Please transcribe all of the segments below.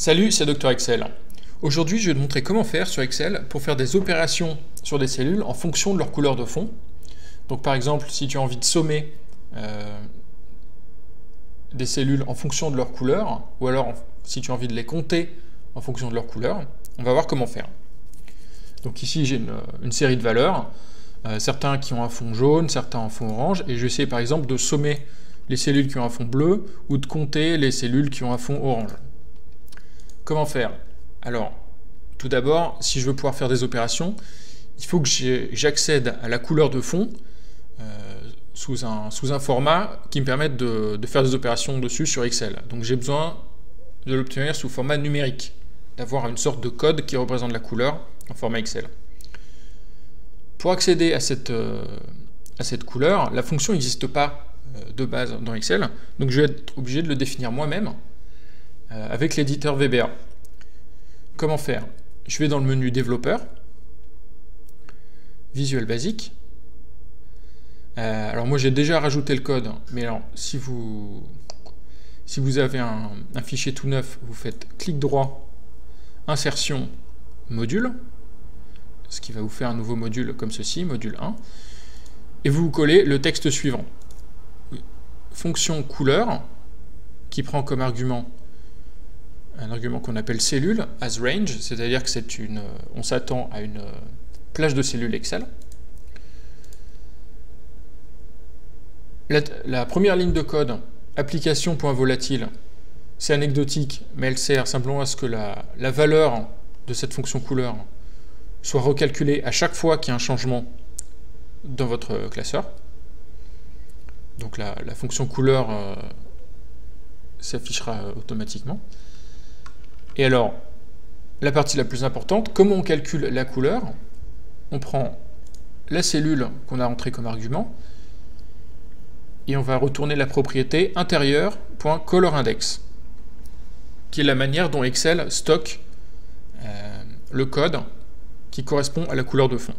Salut, c'est Dr Excel. Aujourd'hui, je vais te montrer comment faire sur Excel pour faire des opérations sur des cellules en fonction de leur couleur de fond. Donc par exemple, si tu as envie de sommer des cellules en fonction de leur couleur, ou alors si tu as envie de les compter en fonction de leur couleur, on va voir comment faire. Donc ici, j'ai une série de valeurs, certains qui ont un fond jaune, certains en fond orange, et je vais essayer par exemple de sommer les cellules qui ont un fond bleu, ou de compter les cellules qui ont un fond orange. Comment faire? Alors, tout d'abord, si je veux pouvoir faire des opérations, il faut que j'accède à la couleur de fond sous un format qui me permette de faire des opérations dessus sur Excel. Donc j'ai besoin de l'obtenir sous format numérique, d'avoir une sorte de code qui représente la couleur en format Excel. Pour accéder à cette couleur, la fonction n'existe pas de base dans Excel, donc je vais être obligé de le définir moi-même avec l'éditeur VBA. Comment faire? Je vais dans le menu développeur, Visual Basic. Alors moi j'ai déjà rajouté le code, mais alors si vous avez un fichier tout neuf, vous faites clic droit, insertion, module, ce qui va vous faire un nouveau module comme ceci, module 1, et vous collez le texte suivant. Fonction couleur, qui prend comme argument un argument qu'on appelle cellule, as range, c'est-à-dire que on s'attend à une plage de cellules Excel. La première ligne de code, application.volatile, c'est anecdotique, mais elle sert simplement à ce que la valeur de cette fonction couleur soit recalculée à chaque fois qu'il y a un changement dans votre classeur. Donc la fonction couleur s'affichera automatiquement. Et alors, la partie la plus importante, comment on calcule la couleur? On prend la cellule qu'on a entrée comme argument, et on va retourner la propriété intérieur.colorindex, qui est la manière dont Excel stocke le code qui correspond à la couleur de fond.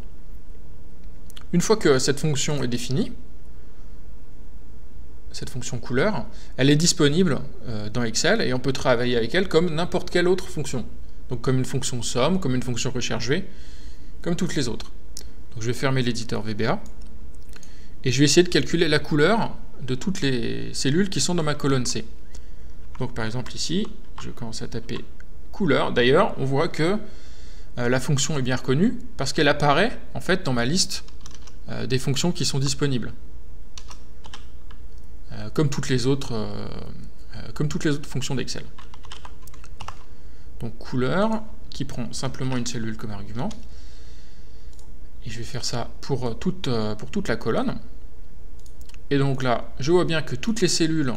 Une fois que cette fonction est définie, cette fonction couleur, elle est disponible dans Excel et on peut travailler avec elle comme n'importe quelle autre fonction. Donc comme une fonction somme, comme une fonction recherche V, comme toutes les autres. Donc je vais fermer l'éditeur VBA et je vais essayer de calculer la couleur de toutes les cellules qui sont dans ma colonne C. Donc par exemple ici, je commence à taper couleur. D'ailleurs, on voit que la fonction est bien reconnue parce qu'elle apparaît en fait dans ma liste des fonctions qui sont disponibles. Comme toutes les autres fonctions d'Excel. Donc couleur, qui prend simplement une cellule comme argument. Et je vais faire ça pour toute la colonne. Et donc là, je vois bien que toutes les cellules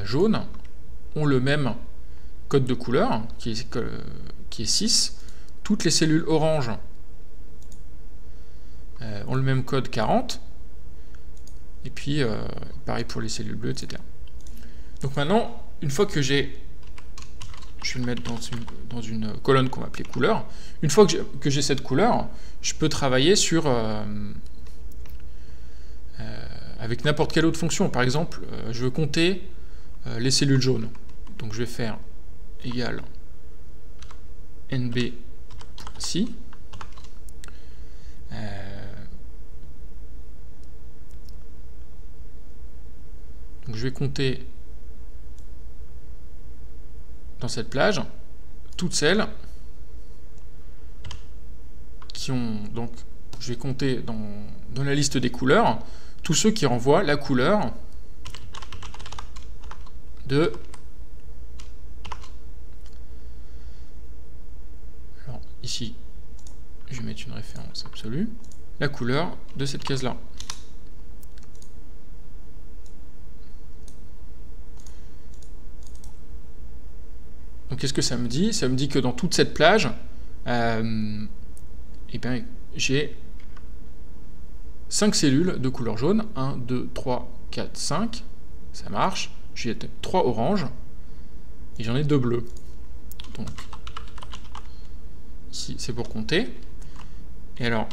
jaunes ont le même code de couleur, qui est 6. Toutes les cellules oranges ont le même code 40. Et puis, pareil pour les cellules bleues, etc. Donc maintenant, une fois que je vais le mettre dans une colonne qu'on va appeler couleur, une fois que j'ai cette couleur, je peux travailler avec n'importe quelle autre fonction. Par exemple, je veux compter les cellules jaunes. Donc je vais faire égal nb.si. Donc je vais compter dans cette plage toutes celles qui ont... Donc je vais compter dans la liste des couleurs tous ceux qui renvoient la couleur de... Alors ici, je vais mettre une référence absolue. La couleur de cette case-là. Donc qu'est-ce que ça me dit? Ça me dit que dans toute cette plage, j'ai 5 cellules de couleur jaune. 1, 2, 3, 4, 5. Ça marche. J'ai 3 oranges. Et j'en ai 2 bleus. Donc, ici, c'est pour compter. Et alors,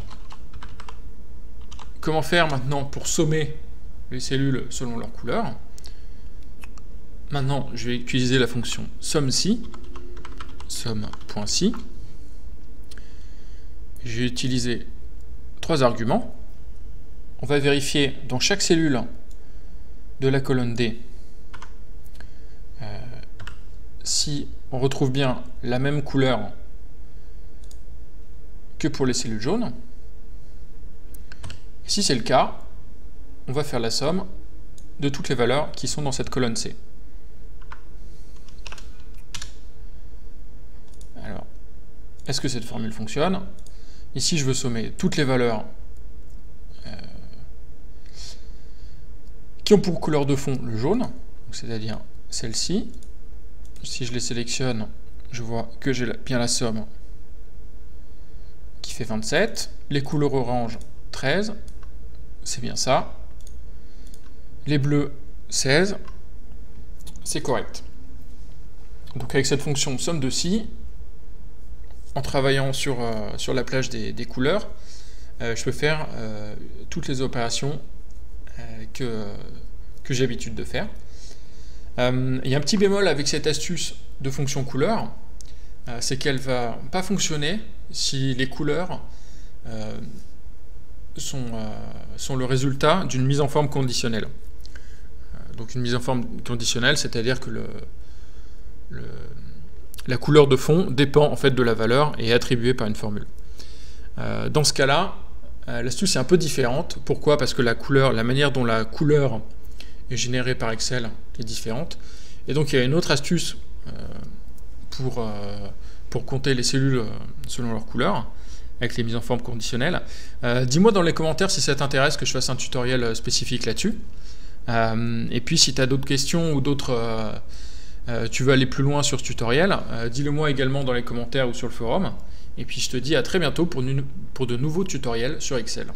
comment faire maintenant pour sommer les cellules selon leur couleur? Maintenant, je vais utiliser la fonction somme.si, somme.si. Je vais utiliser 3 arguments. On va vérifier dans chaque cellule de la colonne D si on retrouve bien la même couleur que pour les cellules jaunes. Et si c'est le cas, on va faire la somme de toutes les valeurs qui sont dans cette colonne C. Alors, est-ce que cette formule fonctionne? Ici, je veux sommer toutes les valeurs qui ont pour couleur de fond le jaune, c'est-à-dire celle-ci. Si je les sélectionne, je vois que j'ai bien la somme qui fait 27. Les couleurs orange, 13. C'est bien ça. Les bleus, 16. C'est correct. Donc avec cette fonction somme de si, en travaillant sur la plage des couleurs, je peux faire toutes les opérations que j'ai l'habitude de faire. Il y a un petit bémol avec cette astuce de fonction couleur, c'est qu'elle ne va pas fonctionner si les couleurs sont le résultat d'une mise en forme conditionnelle. Donc une mise en forme conditionnelle, c'est-à-dire que la couleur de fond dépend en fait de la valeur et est attribuée par une formule. Dans ce cas-là, l'astuce est un peu différente. Pourquoi? Parce que la manière dont la couleur est générée par Excel est différente. Et donc il y a une autre astuce pour compter les cellules selon leur couleur, avec les mises en forme conditionnelles. Dis-moi dans les commentaires si ça t'intéresse que je fasse un tutoriel spécifique là-dessus. Et puis si tu as d'autres questions ou d'autres... tu veux aller plus loin sur ce tutoriel, dis-le moi également dans les commentaires ou sur le forum. Et puis je te dis à très bientôt pour de nouveaux tutoriels sur Excel.